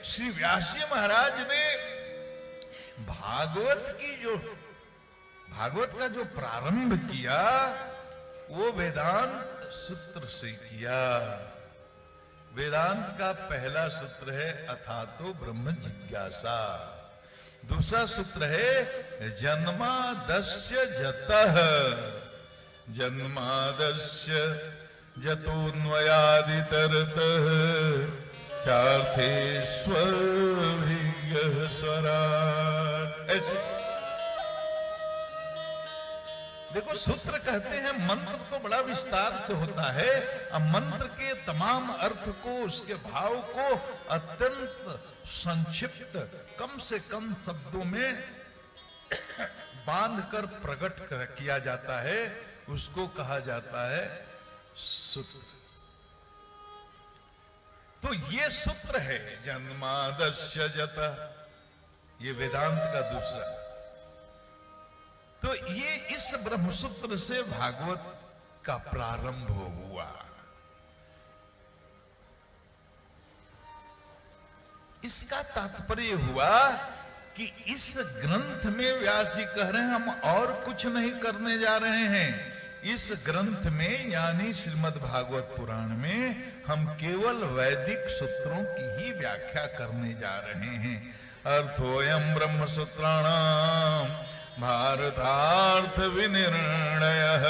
श्री व्यास जी महाराज ने भागवत का जो प्रारंभ किया वो वेदांत सूत्र से किया। वेदांत का पहला सूत्र है अथातो ब्रह्म जिज्ञासा। दूसरा सूत्र है जन्मादस्य जतः, जन्मादस्य जतोन्वयादितरतः चार्थे स्वभिज्ञः स्वराट्। ऐसे देखो, सूत्र कहते हैं मंत्र तो बड़ा विस्तार से होता है। अब मंत्र के तमाम अर्थ को, उसके भाव को अत्यंत संक्षिप्त, कम से कम शब्दों में बांधकर प्रकट किया जाता है, उसको कहा जाता है सूत्र। तो ये सूत्र है जन्मादस्य जतः, ये वेदांत का दूसरा। तो ये इस ब्रह्मसूत्र से भागवत का प्रारंभ हुआ। इसका तात्पर्य हुआ कि इस ग्रंथ में व्यास जी कह रहे हैं हम और कुछ नहीं करने जा रहे हैं। इस ग्रंथ में यानी श्रीमद् भागवत पुराण में हम केवल वैदिक सूत्रों की ही व्याख्या करने जा रहे हैं। अर्थोयम ब्रह्म सूत्राणाम भारतार्थ विनिर्णयः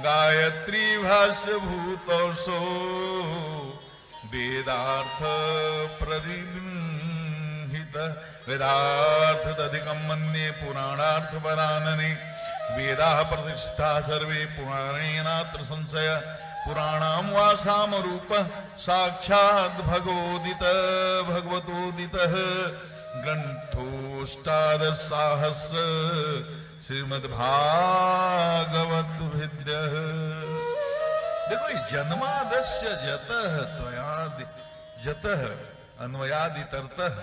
गायत्री भाष्य भूतोऽसो वेदार्थ परिगृहीत वेदार्थ तदिकं मन्ये पुराणार्थ परानने वेदाः प्रतिष्ठा सर्वे पुराणेनात्र संशय पुराणां वा सामरूपः साक्षात् भगवतोदितः ग्रंथोष्टादशसहस्र श्रीमद्भागवत विद्यः। देखो, जन्मादस्य जतः त्वयादि जतः अन्वयादितरतः,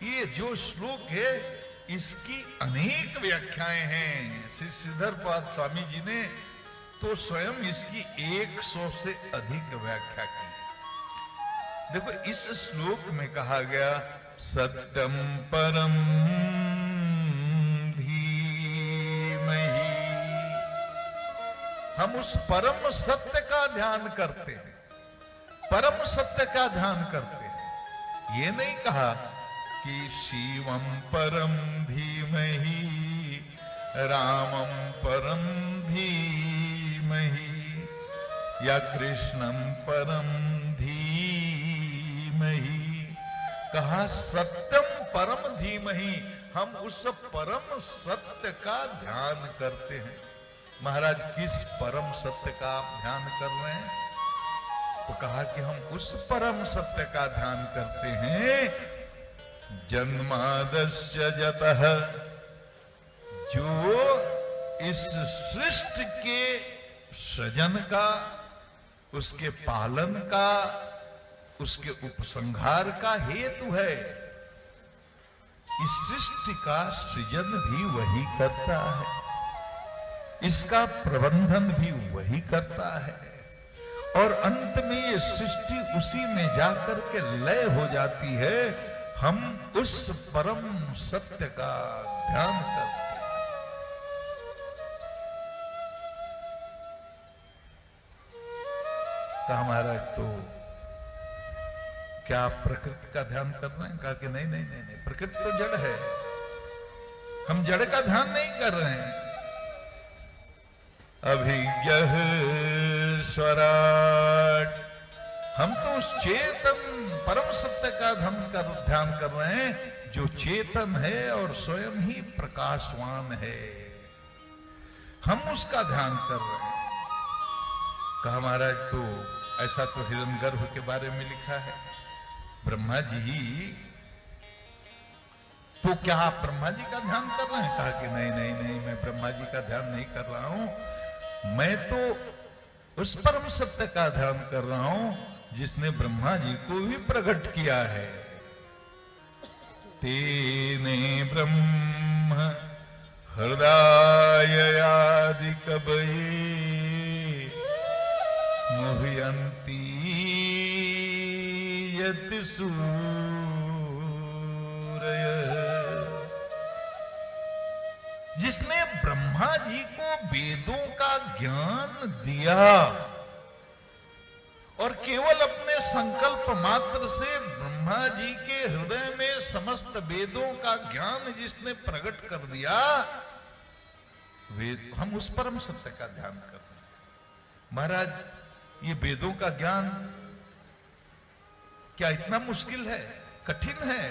ये जो श्लोक है इसकी अनेक व्याख्याएं हैं। श्री श्रीधरपाद स्वामी जी ने तो स्वयं इसकी 100 से अधिक व्याख्या की। देखो, इस श्लोक में कहा गया सत्यम परम धीमहि, हम उस परम सत्य का ध्यान करते हैं, परम सत्य का ध्यान करते हैं। ये नहीं कहा कि शिवम परम धीमहि रामम परम धीमहि या कृष्णम परम धीमहि। कहा सत्यम परम धीमहि, हम उस परम सत्य का ध्यान करते हैं। महाराज, किस परम सत्य का आप ध्यान कर रहे हैं? तो कहा कि हम उस परम सत्य का ध्यान करते हैं जन्मादस्य जतः, जो इस सृष्टि के सृजन का, उसके पालन का, उसके उपसंहार का हेतु है। इस सृष्टि का सृजन भी वही करता है, इसका प्रबंधन भी वही करता है, और अंत में ये सृष्टि उसी में जाकर के लय हो जाती है। हम उस परम सत्य का ध्यान करते हैं। कहा महाराज, तो क्या आप प्रकृति का ध्यान कर रहे हैं? कहा कि नहीं नहीं नहीं नहीं, प्रकृति तो जड़ है, हम जड़ का ध्यान नहीं कर रहे हैं। अभिज्ञः स्वराट्, हम तो उस चेतन परम सत्य का ध्यान कर रहे हैं जो चेतन है और स्वयं ही प्रकाशवान है, हम उसका ध्यान कर रहे हैं। कहा महाराज, तो ऐसा तो हिरण्यगर्भ के बारे में लिखा है, ब्रह्मा जी, तो क्या आप ब्रह्मा जी का ध्यान कर रहे हैं? कहा कि नहीं नहीं नहीं, मैं ब्रह्मा जी का ध्यान नहीं कर रहा हूं, मैं तो उस परम सत्य का ध्यान कर रहा हूं जिसने ब्रह्मा जी को भी प्रकट किया है। तेने ब्रह्म हृदयादि कवये मुह्यन्ति यति सूरयः। जिसने ब्रह्मा जी को वेदों का ज्ञान दिया और केवल अपने संकल्प मात्र से ब्रह्मा जी के हृदय में समस्त वेदों का ज्ञान जिसने प्रकट कर दिया, वेद, हम उस परम सत्य का ध्यान कर रहे हैं। महाराज, ये वेदों का ज्ञान क्या इतना मुश्किल है, कठिन है?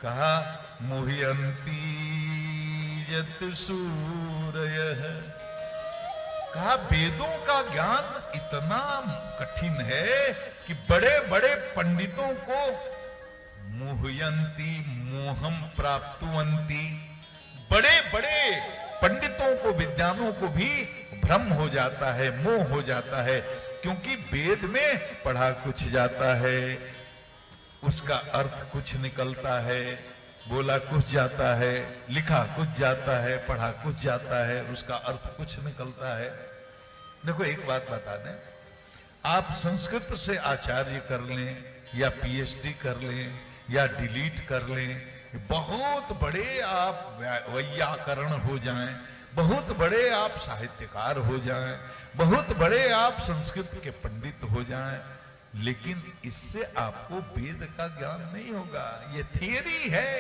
कहा मुह्यंती यत सूरयः, कहा वेदों का ज्ञान इतना कठिन है कि बड़े बड़े पंडितों को मुह्यंती मोहम प्राप्तवंती, बड़े बड़े पंडितों को, विद्वानों को भी भ्रम हो जाता है, मोह हो जाता है, क्योंकि वेद में पढ़ा कुछ जाता है, उसका अर्थ कुछ निकलता है, बोला कुछ जाता है, लिखा कुछ जाता है, पढ़ा कुछ जाता है, उसका अर्थ कुछ निकलता है। देखो एक बात बता दें, आप संस्कृत से आचार्य कर लें या पीएचडी कर लें या डिलीट कर लें, बहुत बड़े आप वैयाकरण हो जाएं, बहुत बड़े आप साहित्यकार हो जाएं, बहुत बड़े आप संस्कृत के पंडित हो जाएं, लेकिन इससे आपको वेद का ज्ञान नहीं होगा। ये थियरी है।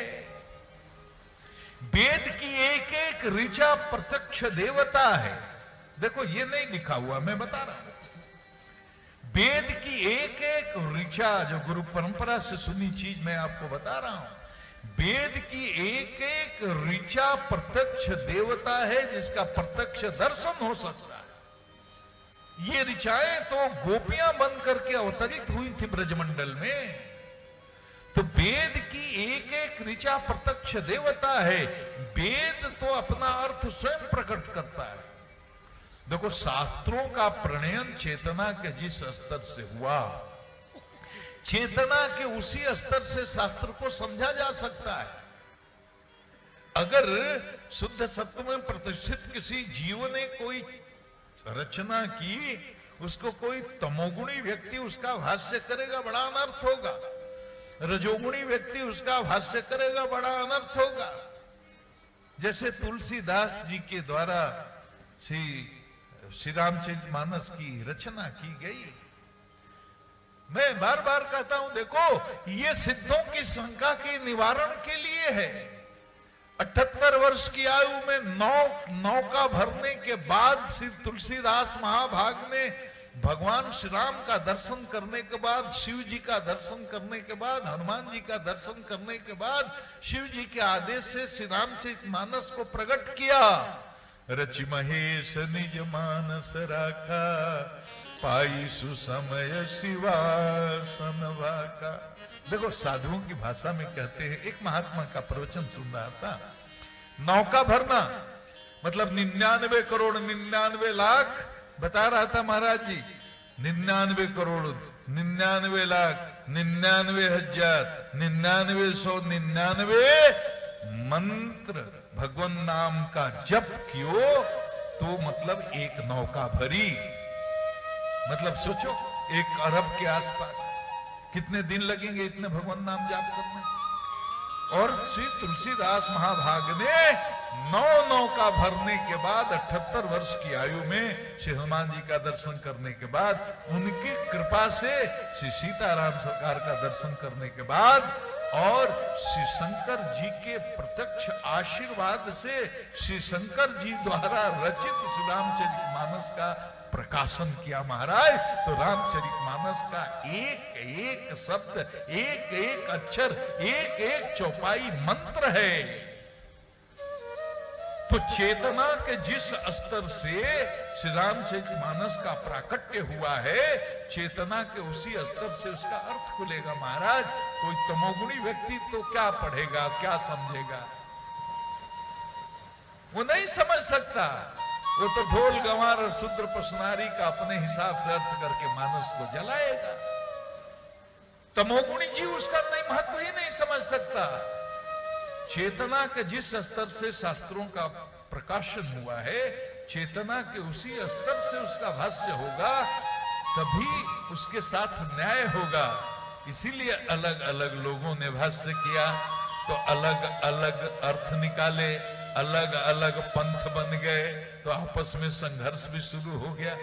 वेद की एक एक ऋचा प्रत्यक्ष देवता है। देखो ये नहीं लिखा हुआ, मैं बता रहा हूं। वेद की एक एक ऋचा, जो गुरु परंपरा से सुनी चीज मैं आपको बता रहा हूं, वेद की एक एक ऋचा प्रत्यक्ष देवता है, जिसका प्रत्यक्ष दर्शन हो सकता है। ये ऋचाएं तो गोपियां बन करके अवतरित हुई थी ब्रजमंडल में, तो वेद की एक एक ऋचा प्रत्यक्ष देवता है। वेद तो अपना अर्थ स्वयं प्रकट करता है। देखो शास्त्रों का प्रणयन चेतना के जिस स्तर से हुआ, चेतना के उसी स्तर से शास्त्र को समझा जा सकता है। अगर शुद्ध सत्य में प्रतिष्ठित किसी जीव ने कोई रचना की, उसको कोई तमोगुणी व्यक्ति उसका भाष्य करेगा, बड़ा अनर्थ होगा। रजोगुणी व्यक्ति उसका भाष्य करेगा, बड़ा अनर्थ होगा। जैसे तुलसीदास जी के द्वारा श्री रामचरितमानस की रचना की गई। मैं बार बार कहता हूं, देखो ये सिद्धों की शंका के निवारण के लिए है। 78 वर्ष की आयु में नौका भरने के बाद श्री तुलसीदास महाभाग ने भगवान श्री राम का दर्शन करने के बाद, शिव जी का दर्शन करने के बाद, हनुमान जी का दर्शन करने के बाद, शिव जी के आदेश से श्री रामचरितमानस को प्रकट किया। रचि महेश निज मानस राखा, पाई सुसमय शिवासन वाका। देखो साधुओं की भाषा में कहते हैं, एक महात्मा का प्रवचन सुन रहा था, नौका भरना मतलब 99 करोड़ 99 लाख बता रहा था महाराज जी। 99 करोड़ 99 लाख 99,000 99,199 मंत्र भगवान नाम का जप कियो तो मतलब एक नौका भरी। मतलब सोचो 1 अरब के आसपास कितने दिन लगेंगे इतने भगवान नाम जाप करने। और श्री तुलसीदास महाभाग ने 9 नौका भरने के बाद 78 वर्ष की आयु में श्री हनुमान जी का दर्शन करने के बाद, उनकी कृपा से श्री सीताराम सरकार का दर्शन करने के बाद और श्री शंकर जी के प्रत्यक्ष आशीर्वाद से श्री शंकर जी द्वारा रचित श्री रामचरितमानस का प्रकाशन किया महाराज। तो रामचरितमानस का एक एक शब्द, एक एक अक्षर, एक एक चौपाई मंत्र है। तो चेतना के जिस स्तर से श्री रामचरितमानस का प्राकट्य हुआ है, चेतना के उसी स्तर से उसका अर्थ खुलेगा महाराज। कोई तमोगुणी व्यक्ति तो क्या पढ़ेगा, क्या समझेगा? वो नहीं समझ सकता। वो तो ढोल गंवार और शूद्र प्रश्नारी का अपने हिसाब से अर्थ करके मानस को जलाएगा। तमोगुणी जीव उसका नहीं महत्व ही नहीं समझ सकता। चेतना के जिस स्तर से शास्त्रों का प्रकाशन हुआ है, चेतना के उसी स्तर से उसका भाष्य होगा, तभी उसके साथ न्याय होगा। इसीलिए अलग अलग लोगों ने भाष्य किया तो अलग अलग अर्थ निकाले। अलग अलग पंथ बन गए तो आपस में संघर्ष भी शुरू हो गया।